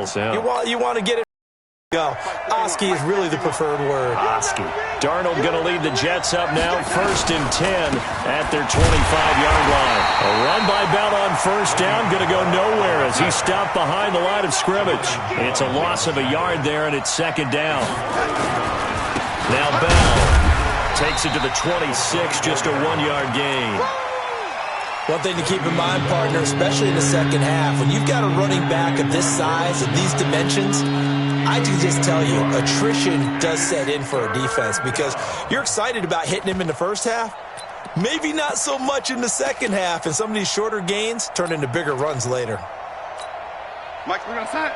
settles down. You want to get it go. Oski is really the preferred word. Oski. Darnold going to lead the Jets up now, 1st and 10 at their 25-yard line. A run by Bell on 1st down, going to go nowhere as he stopped behind the line of scrimmage. It's a loss of a yard there, and it's 2nd down. Now Bell takes it to the 26, just a 1-yard gain. One thing to keep in mind, partner, especially in the second half, when you've got a running back of this size and these dimensions, I can just tell you, attrition does set in for a defense because you're excited about hitting him in the first half. Maybe not so much in the second half, and some of these shorter gains turn into bigger runs later. Mike's bring on set.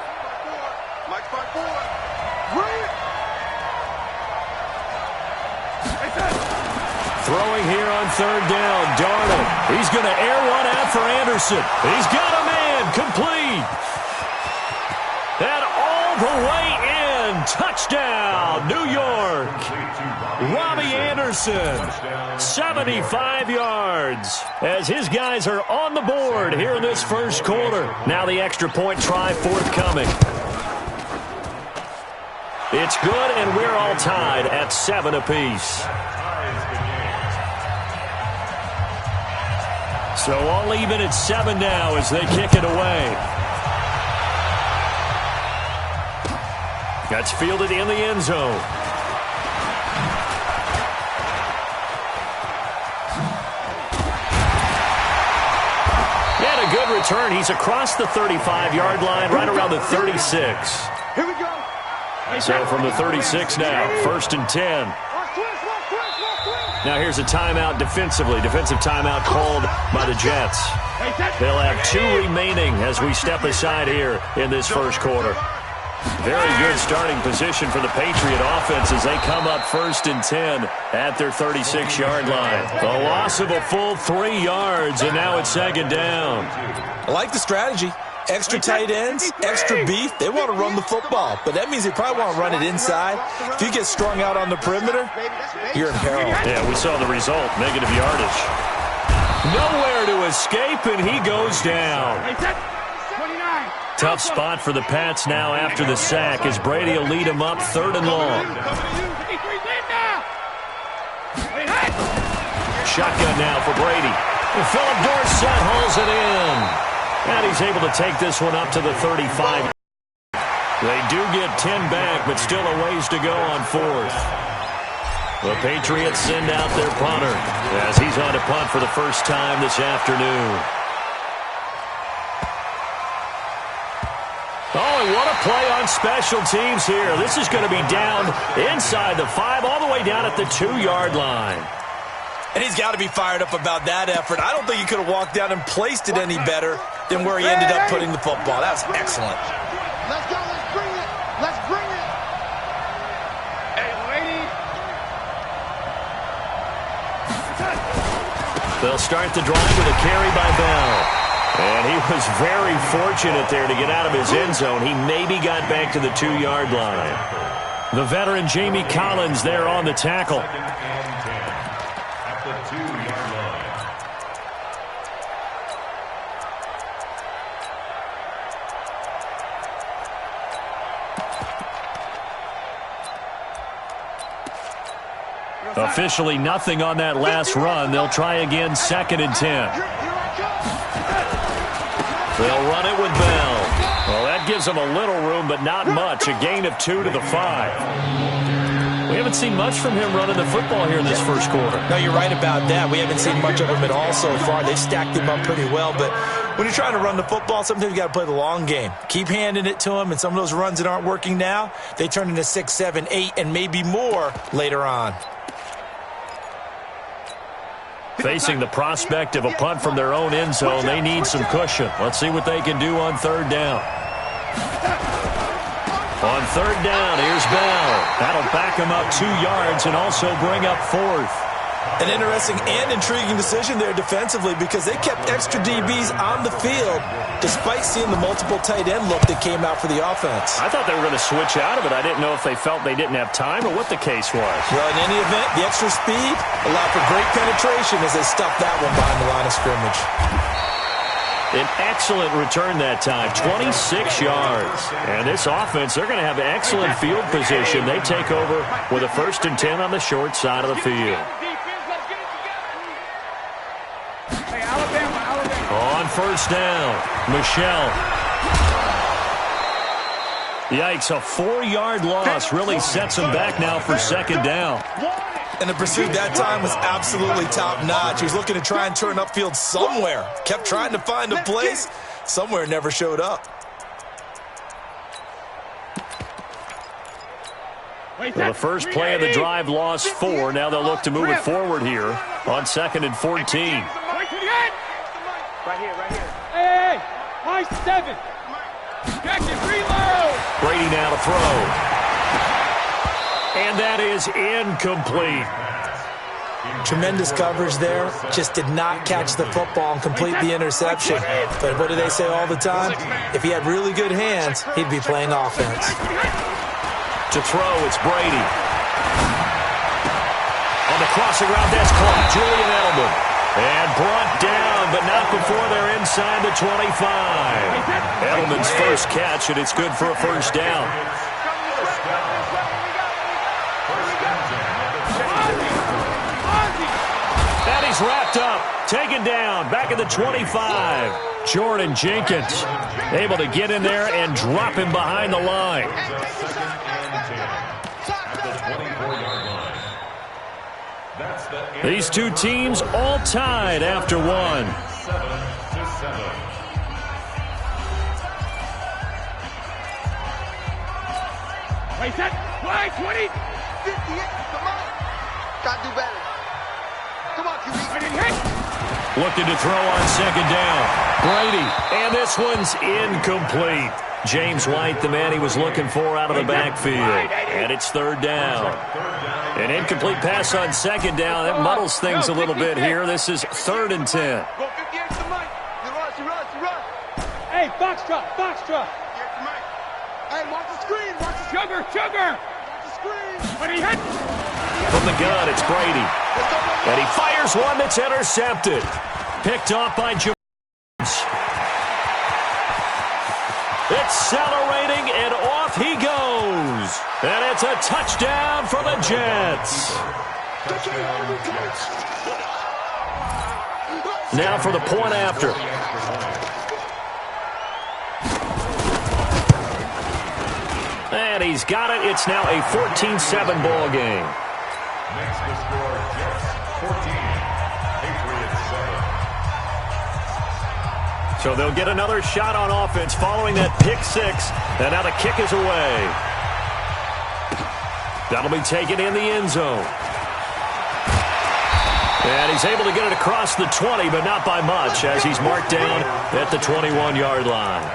Mike's 5-4. Throwing here on 3rd down, Darnold. He's going to air one out for Anderson. He's got a man, complete. And all the way in, touchdown, New York. Robbie Anderson, 75 yards, as his guys are on the board here in this first quarter. Now the extra point try forthcoming. It's good, and we're all tied at 7 apiece. So all even at 7 now as they kick it away. That's fielded in the end zone. And a good return. He's across the 35-yard line, right around the 36. Here we go. So from the 36 now, 1st and 10. Now here's a timeout defensively. Defensive timeout called by the Jets. They'll have 2 remaining as we step aside here in this first quarter. Very good starting position for the Patriot offense as they come up 1st and 10 at their 36-yard line. The loss of a full 3 yards, and now it's 2nd down. I like the strategy. Extra tight ends, extra beef. They want to run the football, but that means they probably want to run it inside. If you get strung out on the perimeter, you're in peril. Yeah, we saw the result, negative yardage. Nowhere to escape, and he goes down. Tough spot for the Pats now after the sack as Brady will lead him up 3rd and long. Shotgun now for Brady. And Philip Dorsett hauls it in. And he's able to take this one up to the 35. They do get 10 back, but still a ways to go on 4th. The Patriots send out their punter as he's on to punt for the first time this afternoon. Oh, and what a play on special teams here. This is going to be down inside the 5, all the way down at the 2-yard line. And he's got to be fired up about that effort. I don't think he could have walked down and placed it any better than where he ended up putting the football. That was excellent. Let's go. Let's bring it. Let's bring it. Hey, lady. They'll start the drive with a carry by Bell. And he was very fortunate there to get out of his end zone. He maybe got back to the 2-yard line. The veteran Jamie Collins there on the tackle. Officially nothing on that last run. They'll try again, 2nd and 10. They'll run it with Bell. Well, that gives them a little room, but not much. A gain of 2 to the 5. We haven't seen much from him running the football here in this first quarter. No, you're right about that. We haven't seen much of him at all so far. They've stacked him up pretty well, but when you're trying to run the football, sometimes you got to play the long game. Keep handing it to him, and some of those runs that aren't working now, they turn into 6, 7, 8, and maybe more later on. Facing the prospect of a punt from their own end zone, they need some cushion. Let's see what they can do on 3rd down. On 3rd down, here's Bell. That'll back him up 2 yards and also bring up 4th. An interesting and intriguing decision there defensively because they kept extra DBs on the field despite seeing the multiple tight end look that came out for the offense. I thought they were going to switch out of it. I didn't know if they felt they didn't have time or what the case was. Well, in any event, the extra speed allowed for great penetration as they stuffed that one behind the line of scrimmage. An excellent return that time, 26 yards. And this offense, they're going to have excellent field position. They take over with a 1st and 10 on the short side of the field. On 1st down, Michelle. Yikes, a 4-yard loss really sets them back now for 2nd down. And the pursuit that time was absolutely top-notch. He was looking to try and turn upfield somewhere. Kept trying to find a place. Somewhere never showed up. Well, the first play of the drive lost 4. Now they'll look to move it forward here on 2nd and 14. Right here. Hey, my 7. Check it, reload. Brady now to throw. And that is incomplete. Tremendous coverage there. Just did not catch the football and complete the interception. But what do they say all the time? If he had really good hands, he'd be playing offense. To throw, it's Brady. On the crossing route, that's caught. Julian Edelman. And brought down, but not before they're inside the 25. Edelman's first catch, and it's good for a 1st down. And he's wrapped up, taken down, back at the 25. Jordan Jenkins able to get in there and drop him behind the line. These two teams all tied after 1. Wait, set. Play, 20. 58. Come on. Gotta do better. Come on, QB. Looking to throw on 2nd down. Brady. And this one's incomplete. James White, the man he was looking for out of the backfield. And it's 3rd down. An incomplete pass on 2nd down. That muddles things a little bit here. This is 3rd and 10. Go 58 to Mike. You run. Hey, foxtrot. Hey, watch the screen. Sugar. Watch the screen. When he hit. From the gun, it's Brady. And he fires one that's intercepted. Picked off by Jones. Accelerating, and off he goes. And it's a touchdown for the Jets. Now for the point after. And he's got it. It's now a 14-7 ball game. Next to score, Jets 14, Patriots 7. So they'll get another shot on offense following that pick 6. And now the kick is away. That'll be taken in the end zone. And he's able to get it across the 20, but not by much, as he's marked down at the 21-yard line.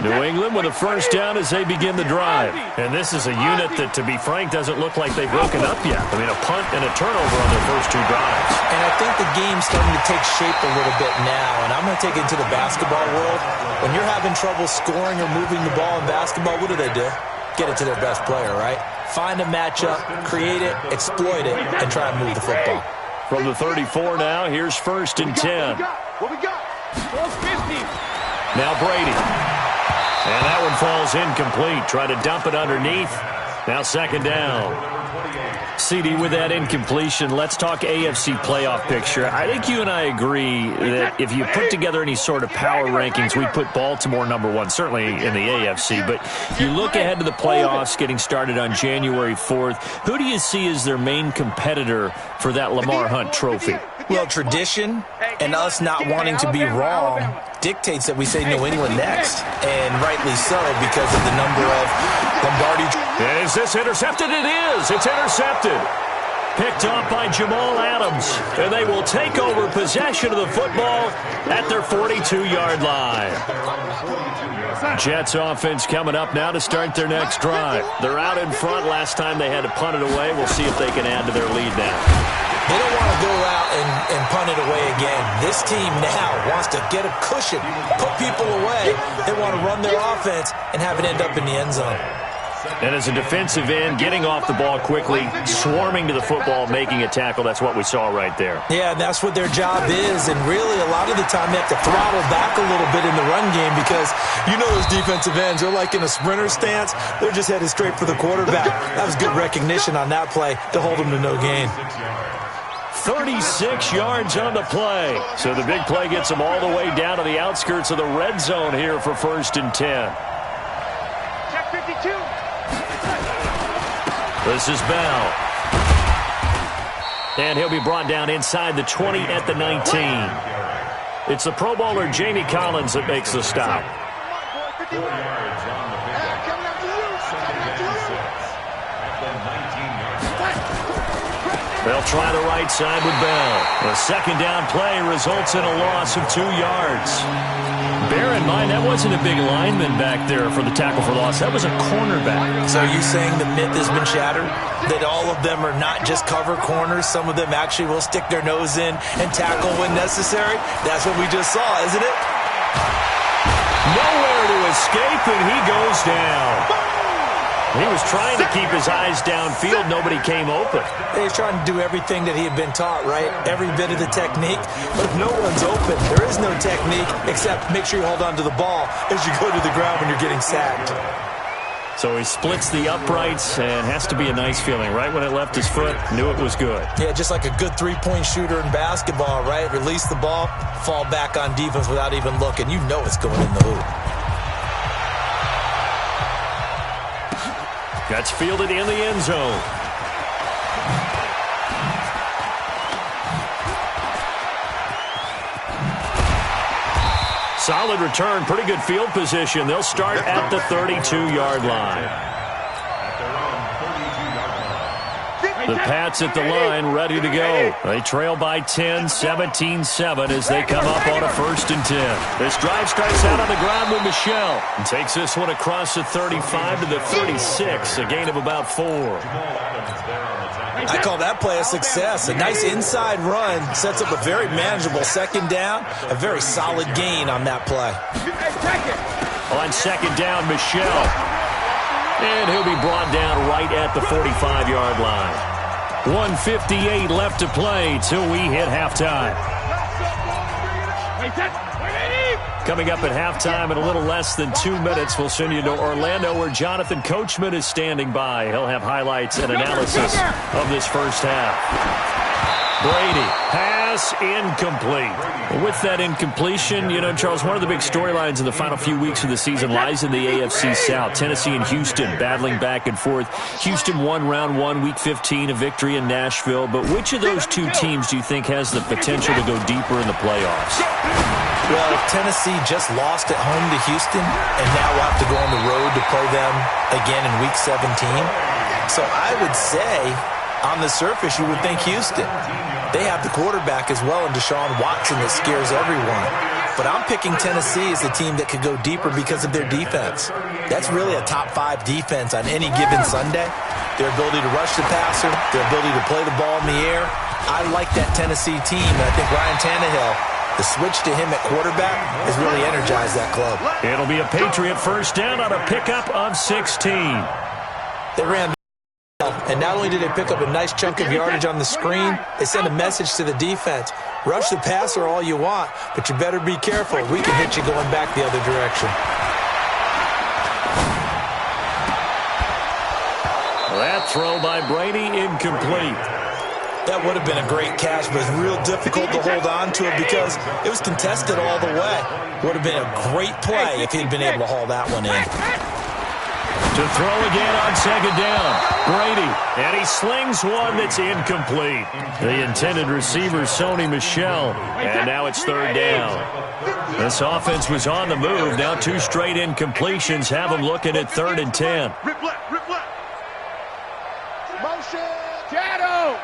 New England with a 1st down as they begin the drive. And this is a unit that, to be frank, doesn't look like they've broken up yet. I mean, a punt and a turnover on their first 2 drives. And I think the game's starting to take shape a little bit now. And I'm going to take it into the basketball world. When you're having trouble scoring or moving the ball in basketball, what do? Get it to their best player, right? Find a matchup, create it, exploit it, and try and move the football. From the 34 now, here's 1st and 10. What we got? 450. Now Brady. And that one falls incomplete. Try to dump it underneath. Now 2nd down. CD, with that incompletion, let's talk AFC playoff picture. I think you and I agree that if you put together any sort of power rankings, we'd put Baltimore number 1, certainly in the AFC. But you look ahead to the playoffs getting started on January 4th. Who do you see as their main competitor for that Lamar Hunt trophy? Well, tradition and us not wanting to be wrong dictates that we say New England next. And rightly so, because of the number of Lombardi. Is this intercepted? It is. It's intercepted. Picked off by Jamal Adams. And they will take over possession of the football at their 42-yard line. Jets offense coming up now to start their next drive. They're out in front. Last time they had to punt it away. We'll see if they can add to their lead now. They don't want to go out and punt it away again. This team now wants to get a cushion, put people away. They want to run their offense and have it end up in the end zone. And as a defensive end, getting off the ball quickly, swarming to the football, making a tackle, that's what we saw right there. Yeah, and that's what their job is. And really, a lot of the time, they have to throttle back a little bit in the run game because you know those defensive ends, they're like in a sprinter stance. They're just headed straight for the quarterback. That was good recognition on that play to hold them to no gain. 36 yards on the play. So the big play gets them all the way down to the outskirts of the red zone here for 1st and 10. Check 52. This is Bell. And he'll be brought down inside the 20 at the 19. It's the Pro Bowler Jamie Collins that makes the stop. 4 yards on the pickup. Coming after you. Coming after you. At the 19-yard line. They'll try the right side with Bell. The second down play results in a loss of 2 yards. Bear in mind, that wasn't a big lineman back there for the tackle for loss. That was a cornerback. So are you saying the myth has been shattered? That all of them are not just cover corners? Some of them actually will stick their nose in and tackle when necessary? That's what we just saw, isn't it? Nowhere to escape, and he goes down. He was trying to keep his eyes downfield. Nobody came open. He's trying to do everything that he had been taught, right? Every bit of the technique. But if no one's open, there is no technique except make sure you hold on to the ball as you go to the ground when you're getting sacked. So he splits the uprights and has to be a nice feeling. Right when it left his foot, knew it was good. Yeah, just like a good three-point shooter in basketball, right? Release the ball, fall back on defense without even looking. You know it's going in the hoop. That's fielded in the end zone. Solid return, pretty good field position. They'll start at the 32-yard line. The Pats at the line, ready to go. They trail by 10, 17-7 as they come up on a 1st and 10. This drive starts out on the ground with Michelle. And takes this one across the 35 to the 36, a gain of about 4. I call that play a success. A nice inside run sets up a very manageable second down. A very solid gain on that play. On second down, Michelle. And he'll be brought down right at the 45-yard line. 1:58 left to play till we hit halftime. Coming up at halftime in a little less than 2 minutes, we'll send you to Orlando where Jonathan Coachman is standing by. He'll have highlights and analysis of this first half. Brady, pass incomplete. With that incompletion, you know, Charles, one of the big storylines in the final few weeks of the season lies in the AFC South. Tennessee and Houston battling back and forth. Houston won round 1, week 15, a victory in Nashville. But which of those two teams do you think has the potential to go deeper in the playoffs? Well, Tennessee just lost at home to Houston, and now we'll have to go on the road to play them again in week 17. So I would say, on the surface, you would think Houston. They have the quarterback as well in Deshaun Watson that scares everyone. But I'm picking Tennessee as the team that could go deeper because of their defense. That's really a top 5 defense on any given Sunday. Their ability to rush the passer, their ability to play the ball in the air. I like that Tennessee team, and I think Ryan Tannehill, the switch to him at quarterback has really energized that club. It'll be a Patriot first down on a pickup of 16. They ran. And not only did they pick up a nice chunk of yardage on the screen, they sent a message to the defense. Rush the passer all you want, but you better be careful. We can hit you going back the other direction. That throw by Brady incomplete. That would have been a great catch, but it's real difficult to hold on to it because it was contested all the way. Would have been a great play if he'd been able to haul that one in. To throw again on second down. Brady, and he slings one that's incomplete. The intended receiver, Sony Michel, and now it's 3rd down. This offense was on the move. Now 2 straight incompletions have them looking at 3rd and 10. Rip left, rip left. Motion. Shadow.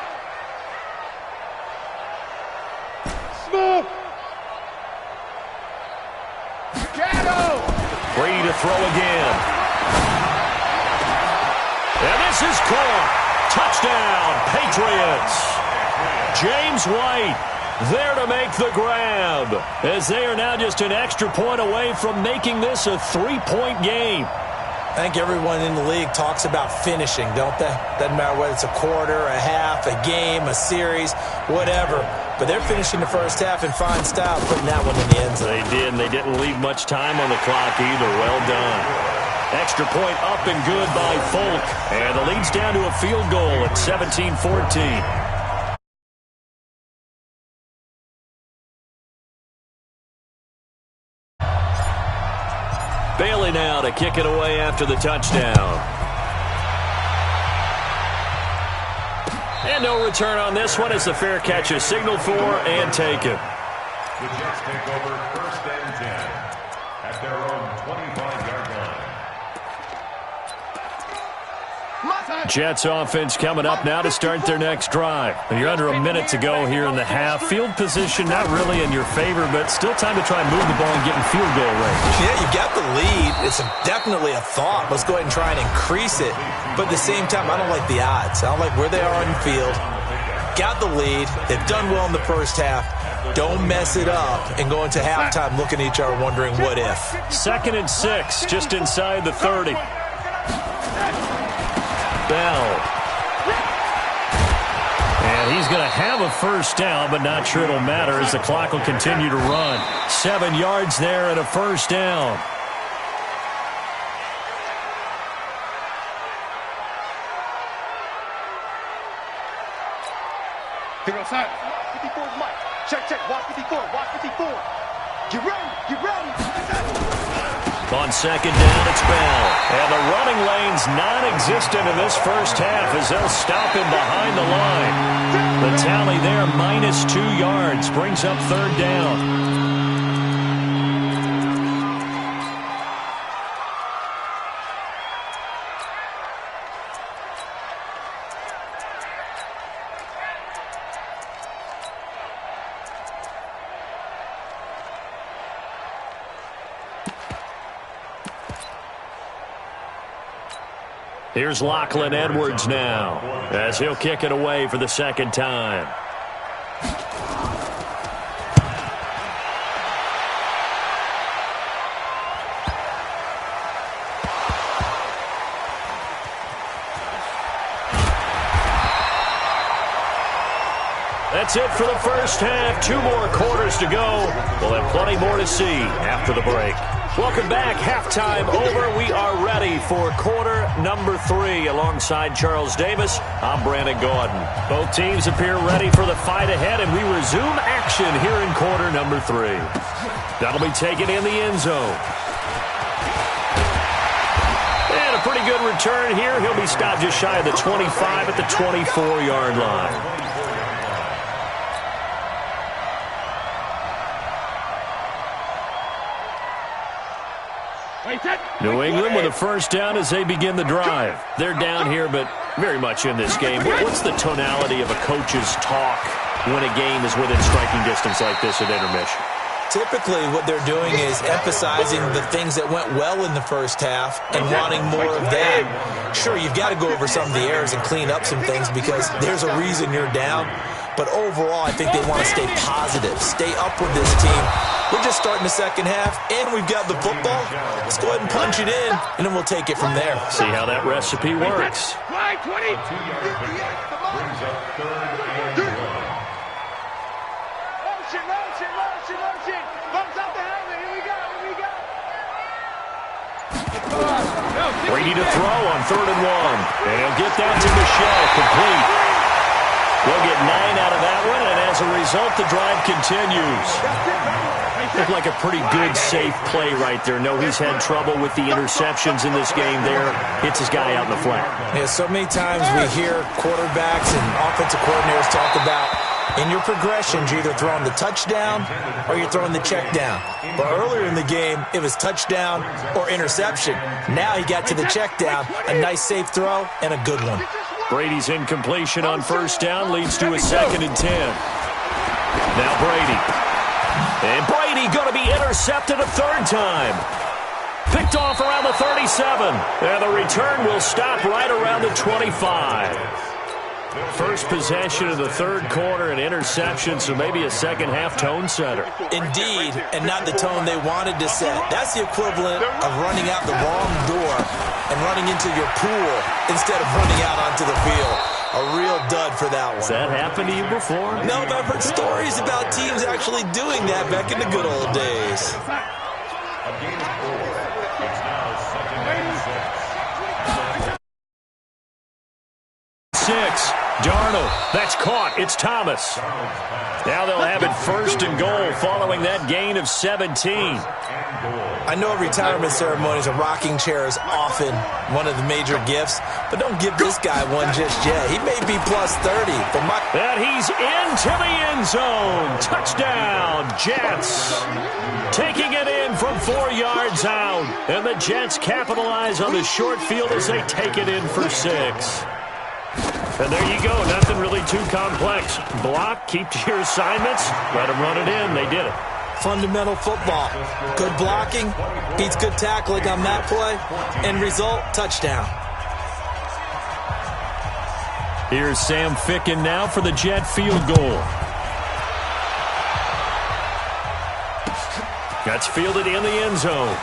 Smoke. Shadow. Brady to throw again. And this is caught. Touchdown, Patriots. James White there to make the grab, as they are now just an extra point away from making this a 3-point game. I think everyone in the league talks about finishing, don't they? Doesn't matter whether it's a quarter, a half, a game, a series, whatever. But they're finishing the first half in fine style, putting that one in the end zone. They did, and they didn't leave much time on the clock either. Well done. Extra point up and good by Folk. And the lead's down to a field goal at 17-14. Bailey now to kick it away after the touchdown. And no return on this one as the fair catch is signaled for and taken. The Jets take over 1st and 10 at their own 25-yard line. Jets offense coming up now to start their next drive. You're under a minute to go here in the half. Field position not really in your favor, but still time to try and move the ball and get in field goal range. Yeah, you got the lead. It's definitely a thought. Let's go ahead and try and increase it. But at the same time, I don't like the odds. I don't like where they are on the field. Got the lead. They've done well in the first half. Don't mess it up and go into halftime looking at each other wondering what if. 2nd and 6, just inside the 30. Bell. And he's going to have a first down, but not sure it'll matter as the clock will continue to run. 7 yards there and a first down. Here outside. 54 is Mike. Check. Watch 54. Watch 54. Get ready. On 2nd down, it's Bell. And the running lane's non-existent in this first half as they'll stop him behind the line. The tally there, -2 yards, brings up 3rd down. Here's Lachlan Edwards now as he'll kick it away for the 2nd time. That's it for the first half. 2 more quarters to go. We'll have plenty more to see after the break. Welcome back. Halftime over. We are ready for quarter number 3. Alongside Charles Davis, I'm Brandon Gaudin. Both teams appear ready for the fight ahead, and we resume action here in quarter number 3. That'll be taken in the end zone. And a pretty good return here. He'll be stopped just shy of the 25 at the 24-yard line. New England with a first down as they begin the drive. They're down here, but very much in this game. What's the tonality of a coach's talk when a game is within striking distance like this at intermission? Typically, what they're doing is emphasizing the things that went well in the first half and wanting more of that. Sure, you've got to go over some of the errors and clean up some things because there's a reason you're down. But overall, I think they want to stay positive, stay up with this team. We're just starting the second half, and we've got the football. Let's go ahead and punch it in, and then we'll take it from there. See how that recipe works. Fly 20. Brings up 3rd and 1. Motion. Bumps out the helmet. Here we go. Brady to throw on 3rd and 1. And he'll get that to Michelle, complete. We'll get 9 out of that one, and as a result, the drive continues. Looked like a pretty good, safe play right there. No, he's had trouble with the interceptions in this game there. Hits his guy out in the flat. Yeah, so many times we hear quarterbacks and offensive coordinators talk about in your progressions, you're either throwing the touchdown or you're throwing the check down. But earlier in the game, it was touchdown or interception. Now he got to the check down, a nice safe throw, and a good one. Brady's incompletion on first down leads to a 2nd and 10. Now Brady. And Brady going to be intercepted a 3rd time. Picked off around the 37. And the return will stop right around the 25. First possession of the third quarter, an interception, so maybe a second-half tone setter. Indeed, and not the tone they wanted to set. That's the equivalent of running out the wrong door and running into your pool instead of running out onto the field. A real dud for that one. Has that happened to you before? No, but I've heard stories about teams actually doing that back in the good old days. A game of 4. It's now 2nd and 6. 6. Darnold. That's caught. It's Thomas. Now they'll have it 1st and goal following that gain of 17. I know retirement ceremonies and rocking chairs often one of the major gifts, but don't give this guy one just yet. He may be plus 30. And he's into the end zone. Touchdown, Jets. Taking it in from 4 yards out. And the Jets capitalize on the short field as they take it in for 6. And there you go. Nothing really too complex. Block, keep to your assignments, let them run it in. They did it. Fundamental football. Good blocking beats good tackling on that play. End result, touchdown. Here's Sam Ficken now for the Jet field goal. That's fielded in the end zone.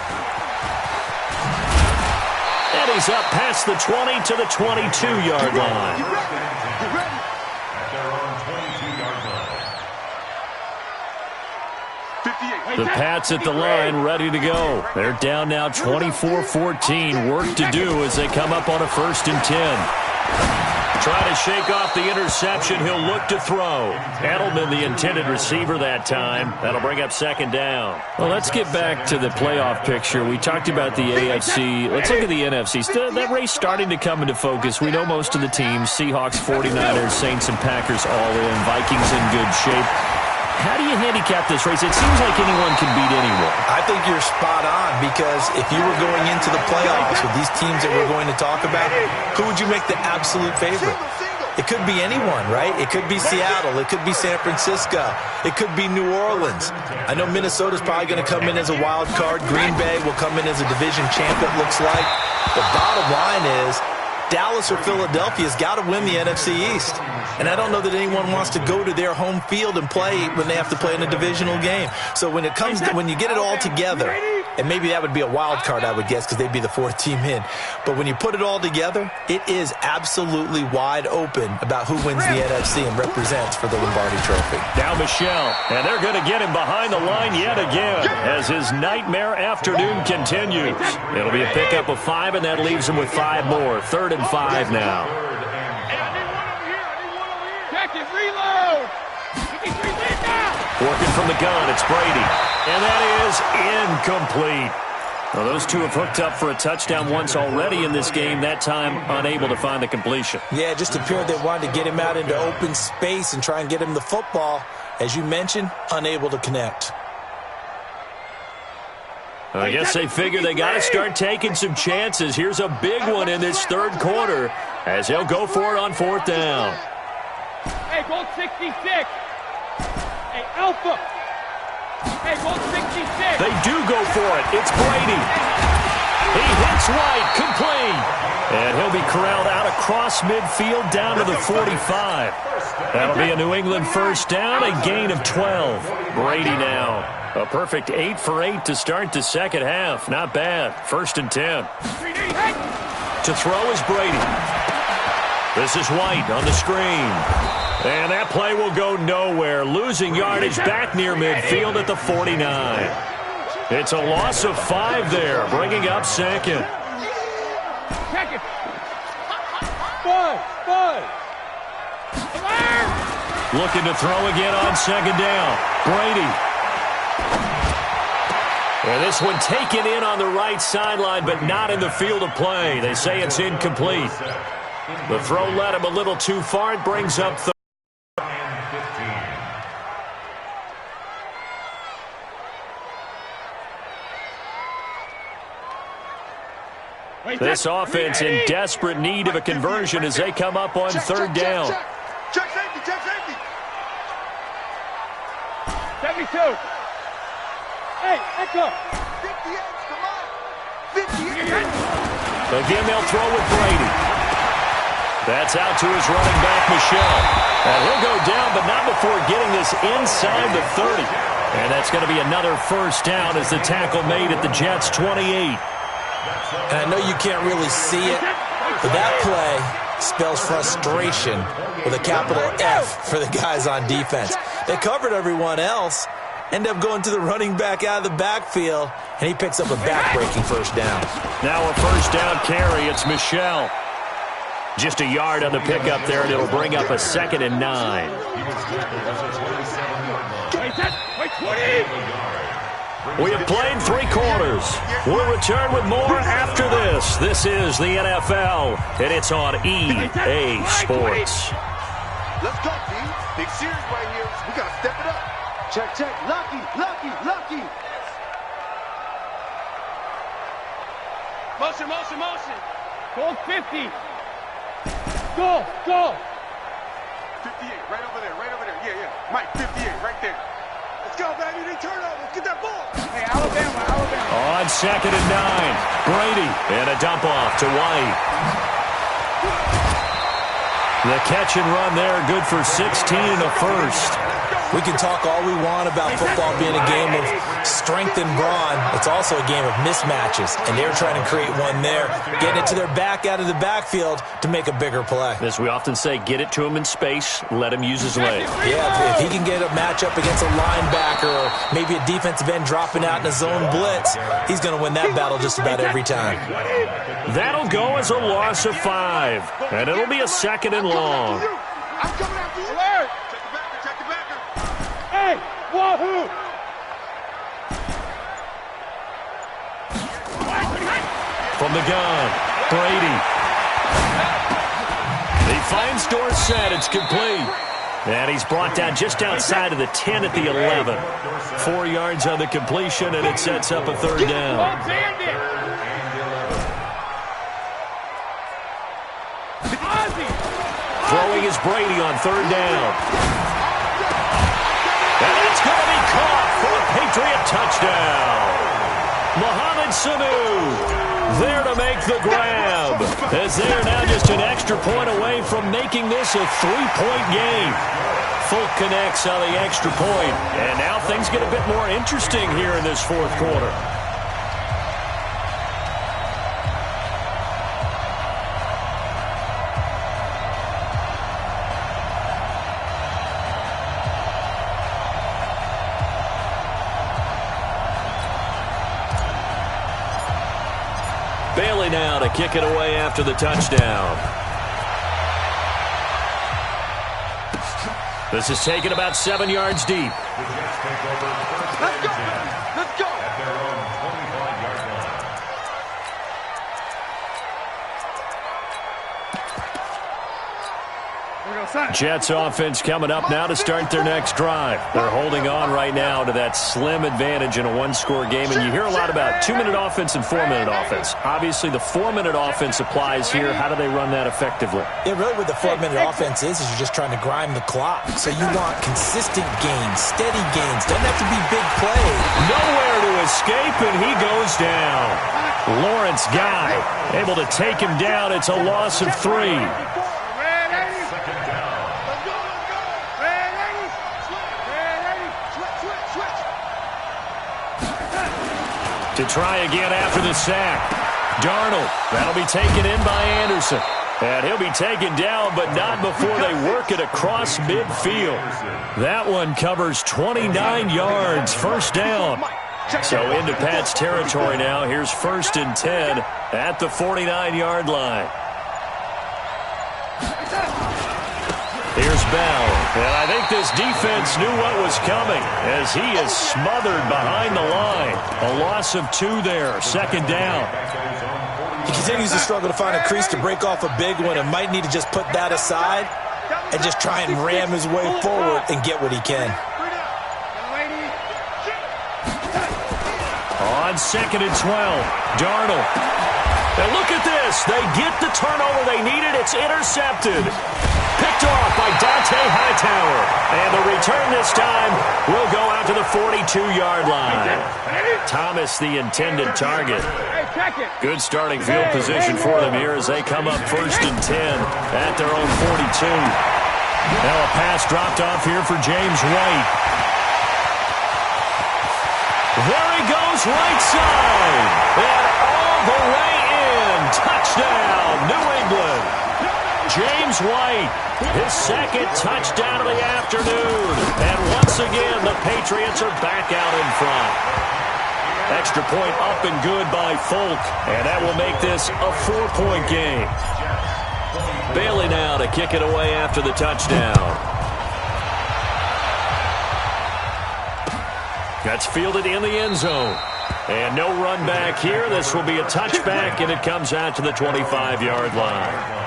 And he's up past the 20 to the 22-yard line. At their own 22-yard line. The Pats at the line, ready to go. They're down now 24-14. Work to do as they come up on a 1st and 10. Try to shake off the interception. He'll look to throw. Edelman, the intended receiver that time. That'll bring up 2nd down. Well, let's get back to the playoff picture. We talked about the AFC. Let's look at the NFC. That race starting to come into focus. We know most of the teams. Seahawks, 49ers, Saints, and Packers all in. Vikings in good shape. How do you handicap this race? It seems like anyone can beat anyone. I think you're spot on, because if you were going into the playoffs with these teams that we're going to talk about, who would you make the absolute favorite? It could be anyone, right? It could be Seattle. It could be San Francisco. It could be New Orleans. I know Minnesota's probably going to come in as a wild card. Green Bay will come in as a division champ, it looks like. The bottom line is Dallas or Philadelphia's got to win the NFC East. And I don't know that anyone wants to go to their home field and play when they have to play in a divisional game. So when it comes to, when you get it all together, and maybe that would be a wild card, I would guess, because they'd be the 4th team in. But when you put it all together, it is absolutely wide open about who wins the NFC and represents for the Lombardi Trophy. Now Michelle, and they're going to get him behind the line yet again as his nightmare afternoon continues. It'll be a pickup of 5, and that leaves him with 5 more. 3rd and 5 now. Working from the gun, it's Brady. And that is incomplete. Well, those two have hooked up for a touchdown once already in this game, that time unable to find the completion. Yeah, it just appeared they wanted to get him out into open space and try and get him the football. As you mentioned, unable to connect. I guess they figure they got to start taking some chances. Here's a big one in this third quarter as they'll go for it on 4th down. Hey, goal 66. Hey, Alpha. Hey, goal 66. They do go for it. It's Brady. He hits White, complete. And he'll be corralled out across midfield down to the 45. That'll be a New England 1st down, a gain of 12. Brady now. A perfect 8 for 8 to start the 2nd half. Not bad. 1st and 10. To throw is Brady. This is White on the screen. And that play will go nowhere. Losing yardage back near midfield at the 49. It's a loss of 5 there, bringing up 2nd. Looking to throw again on 2nd down. Brady. And this one taken in on the right sideline, but not in the field of play. They say it's incomplete. The throw led him a little too far. It brings up 3rd. This offense in desperate need of a conversion as they come up on 3rd down. Check safety, check safety. 72. Hey, Echo. 58, come on. 58. Again, they'll throw with Brady. That's out to his running back, Michel. And he'll go down, but not before getting this inside the 30. And that's going to be another first down as the tackle made at the Jets' 28. And I know you can't really see it, but that play spells frustration with a capital F for the guys on defense. They covered everyone else, end up going to the running back out of the backfield, and he picks up a back-breaking first down. Now a first down carry. It's Michel. Just a yard on the pickup there, and it'll bring up a 2nd and 9. We have played 3 quarters. We'll return with more after this. This is the NFL, and it's on EA Sports. Let's go, D. Big series right here. We got to step it up. Check, check. Lucky, lucky, lucky. Motion, motion, motion. Go 50. Go, go. 58, right over there, right over there. Yeah, yeah. Mike, 58, right there. Let's go, baby. They turn over. Let's get that ball. Hey, Alabama, Alabama. On 2nd and 9, Brady, and a dump off to White. The catch and run there, good for 16 and a first. We can talk all we want about football being a game of strength and brawn. It's also a game of mismatches, and they're trying to create one there, getting it to their back out of the backfield to make a bigger play. As we often say, get it to him in space, let him use his legs. Yeah, if he can get a matchup against a linebacker or maybe a defensive end dropping out in a zone blitz, he's going to win that battle just about every time. That'll go as a loss of 5, and it'll be a 2nd and long. I'm coming after you. Alert. Check the backer, check the backer. Hey, wahoo. From the gun, Brady. He finds Dorsett. It's complete. And he's brought down just outside of the 10 at the 11. 4 yards on the completion, and it sets up a 3rd down. Throwing is Brady on 3rd down. And it's going to be caught for a Patriot touchdown. Mohamed Sanu there to make the grab, as they are now just an extra point away from making this a 3-point game. Folk connects on the extra point, and now things get a bit more interesting here in this 4th quarter. Bailey now to kick it away after the touchdown. This is taken about 7 yards deep. Let's go, baby. Let's go. At their own 25-yard line. Jets offense coming up now to start their next drive. They're holding on right now to that slim advantage in a 1-score game, and you hear a lot about 2-minute offense and 4-minute offense. Obviously, the 4-minute offense applies here. How do they run that effectively? Yeah, really what the 4-minute offense is you're just trying to grind the clock. So you want consistent gains, steady gains. Doesn't have to be big plays. Nowhere to escape, and he goes down. Lawrence Guy able to take him down. It's a loss of 3. To try again after the sack. Darnold, that'll be taken in by Anderson. And he'll be taken down, but not before they work it across midfield. That one covers 29 yards, first down. So into Pat's territory now. Here's 1st and 10 at the 49-yard line. Here's Bell, and I think this defense knew what was coming as he is smothered behind the line. A loss of 2 there, 2nd down. He continues to struggle to find a crease to break off a big one and might need to just put that aside and just try and ram his way forward and get what he can. On 2nd and 12, Darnold. And look at this. They get the turnover they needed. It's intercepted. Picked off by Dante Hightower. And the return this time will go out to the 42-yard line. Thomas, the intended target. Good starting field position for them here as they come up 1st and 10 at their own 42. Now a pass dropped off here for James White. There he goes, right side. And all the way in. Touchdown, New England. James White, his second touchdown of the afternoon. And once again, the Patriots are back out in front. Extra point up and good by Folk. And that will make this a 4-point game. Bailey now to kick it away after the touchdown. That's fielded in the end zone. And no run back here. This will be a touchback, and it comes out to the 25-yard line.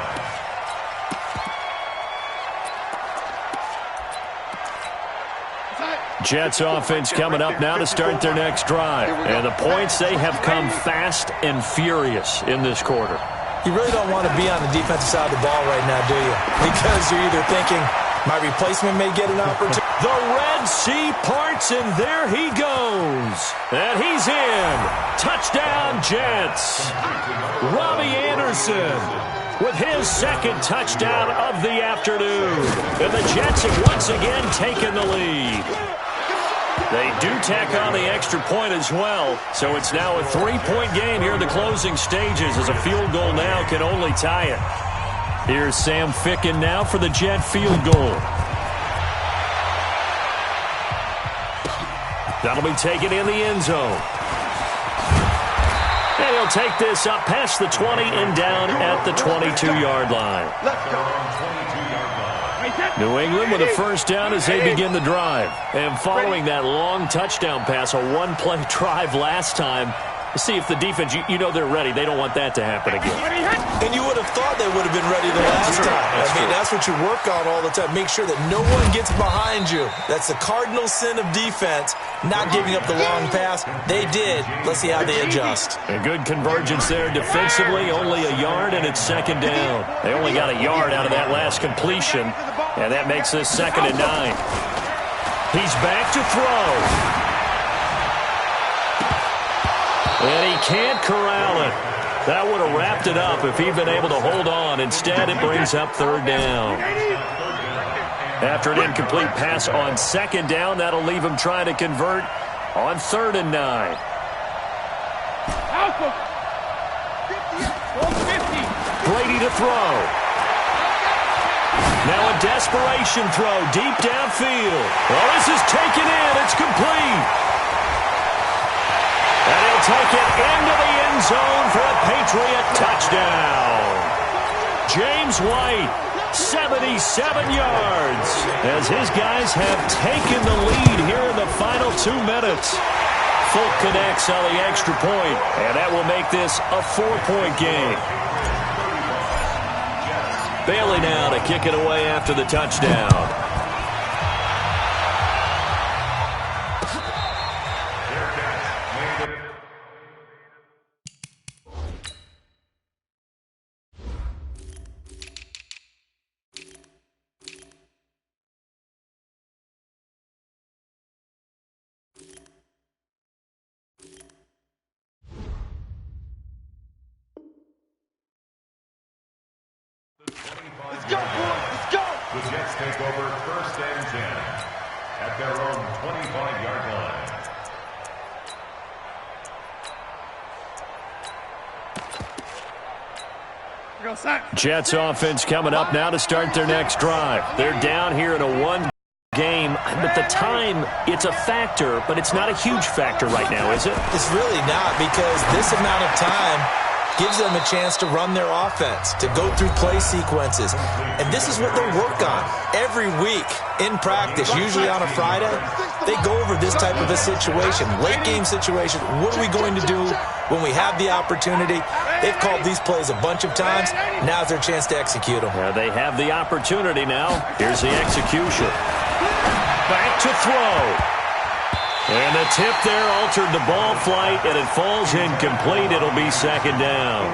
Jets offense coming up now to start their next drive. And the points, they have come fast and furious in this quarter. You really don't want to be on the defensive side of the ball right now, do you? Because you're either thinking, my replacement may get an opportunity. The Red Sea parts, and there he goes. And he's in. Touchdown, Jets. Robbie Anderson with his second touchdown of the afternoon. And the Jets have once again taken the lead. They do tack on the extra point as well, so it's now a 3-point game here in the closing stages as a field goal now can only tie it. Here's Sam Ficken now for the Jet field goal. That'll be taken in the end zone. And he'll take this up past the 20 and down at the 22-yard line. Let's go. New England with a first down as they begin the drive. And following that long touchdown pass, a one-play drive last time, see if the defense, you know they're ready. They don't want that to happen again. And you would have thought they would have been ready the last time. That's what you work on all the time. Make sure that no one gets behind you. That's the cardinal sin of defense, not giving up the long pass. They did. Let's see how they adjust. A good convergence there defensively. Only a yard, and it's second down. They only got a yard out of that last completion, and that makes this 2nd and 9. He's back to throw. And he can't corral it. That would have wrapped it up if he'd been able to hold on. Instead, it brings up 3rd down. After an incomplete pass on 2nd down, that'll leave him trying to convert on 3rd and 9. Brady to throw. Now a desperation throw deep downfield. Well, this is taken in. It's complete. And he'll take it into the end zone for a Patriot touchdown. James White, 77 yards, as his guys have taken the lead here in the final 2 minutes. Folk connects on the extra point, and that will make this a 4-point game. Bailey now to kick it away after the touchdown. Let's go, boys. Let's go. The Jets take over 1st and 10 at their own 25-yard line. Jets offense coming up now to start their next drive. They're down here in a 1 game, but the time, it's a factor, but it's not a huge factor right now, is it? It's really not, because this amount of time gives them a chance to run their offense, to go through play sequences. And this is what they work on every week in practice, usually on a Friday. They go over this type of a situation, late game situation. What are we going to do when we have the opportunity? They've called these plays a bunch of times. Now's their chance to execute them. Yeah, they have the opportunity now. Here's the execution. Back to throw. And the tip there altered the ball flight, and it falls incomplete. It'll be 2nd down.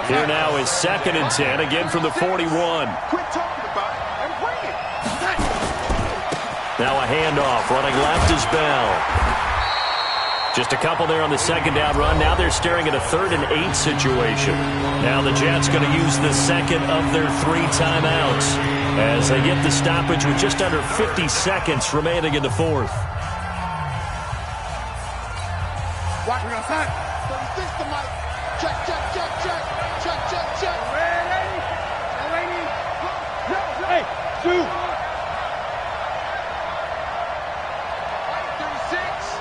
Here now is 2nd and 10, again from the 41. Quit talking about it and bring it. Now a handoff, running left is Bell. Just a couple there on the 2nd down run. Now they're staring at a 3rd and 8 situation. Now the Jets going to use the 2nd of their 3 timeouts as they get the stoppage with just under 50 seconds remaining in the 4th. Watch me outside. 36 to Mike. Check, check, check, check. Check, check, check. Ready? Hey, shoot. 36.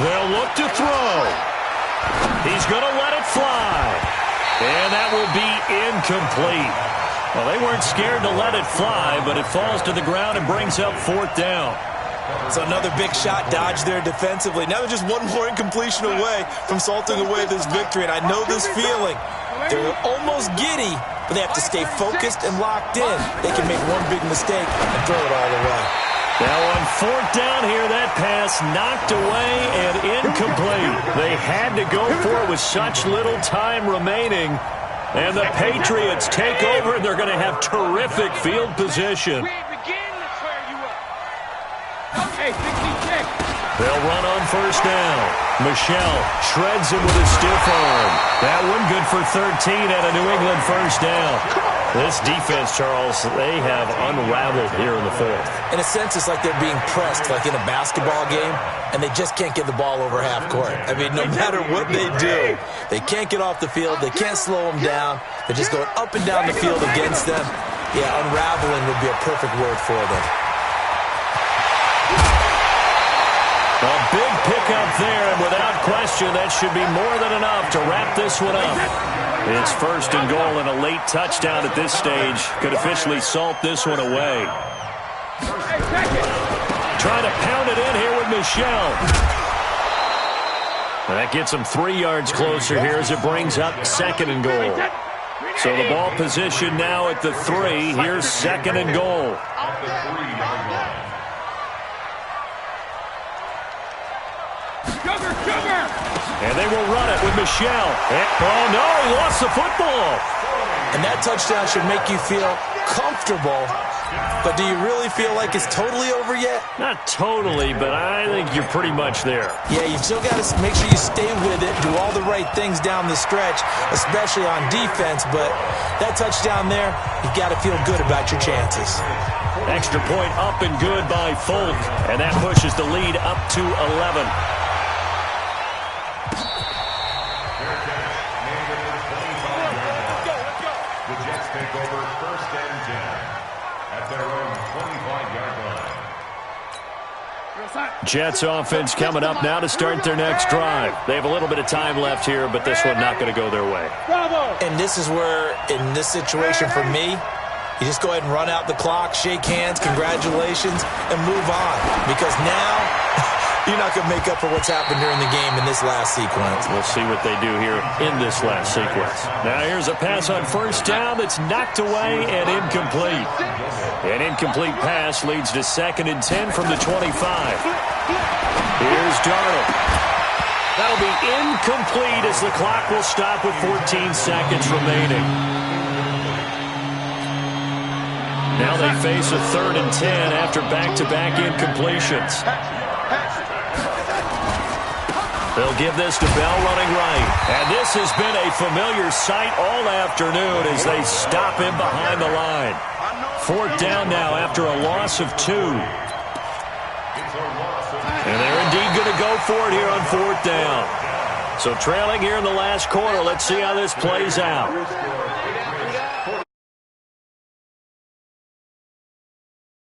They'll look to throw. He's going to let it fly. And that will be incomplete. Well, they weren't scared to let it fly, but it falls to the ground and brings up 4th down. So another big shot dodged there defensively. Now they're just one more incompletion away from salting away this victory. And I know this feeling. They're almost giddy, but they have to stay focused and locked in. They can make one big mistake and throw it all away. Now on 4th down here, that pass knocked away and incomplete. They had to go for it with such little time remaining. And the Patriots take over, and they're going to have terrific field position. They'll run on 1st down. Michel shreds him with a stiff arm. That one good for 13 at a New England 1st down. This defense, Charles, they have unraveled here in the 4th. In a sense, it's like they're being pressed, like in a basketball game, and they just can't get the ball over half court. I mean, no matter what they do, they can't get off the field. They can't slow them down. They're just going up and down the field against them. Yeah, unraveling would be a perfect word for them. A big pickup there, and without question, that should be more than enough to wrap this one up. It's 1st and goal, and a late touchdown at this stage could officially salt this one away. Trying to pound it in here with Michel. That gets him 3 yards closer here as it brings up 2nd and goal. So the ball position now at the 3. Here's 2nd and goal. And they will run it with Michel. Oh, no, he lost the football. And that touchdown should make you feel comfortable. But do you really feel like it's totally over yet? Not totally, but I think you're pretty much there. Yeah, you've still got to make sure you stay with it, do all the right things down the stretch, especially on defense. But that touchdown there, you've got to feel good about your chances. Extra point up and good by Folk. And that pushes the lead up to 11. Take over 1st and 10 at their own 25-yard line. Jets offense coming up now to start their next drive. They have a little bit of time left here, but this one not going to go their way. And this is where, in this situation for me, you just go ahead and run out the clock, shake hands, congratulations, and move on. Because now, you're not going to make up for what's happened during the game in this last sequence. We'll see what they do here in this last sequence. Now here's a pass on 1st down that's knocked away and incomplete. An incomplete pass leads to 2nd and 10 from the 25. Here's Darnold. That'll be incomplete as the clock will stop with 14 seconds remaining. Now they face a 3rd and 10 after back-to-back incompletions. They'll give this to Bell running right. And this has been a familiar sight all afternoon as they stop him behind the line. 4th down now after a loss of 2. And they're indeed going to go for it here on 4th down. So trailing here in the last quarter, let's see how this plays out.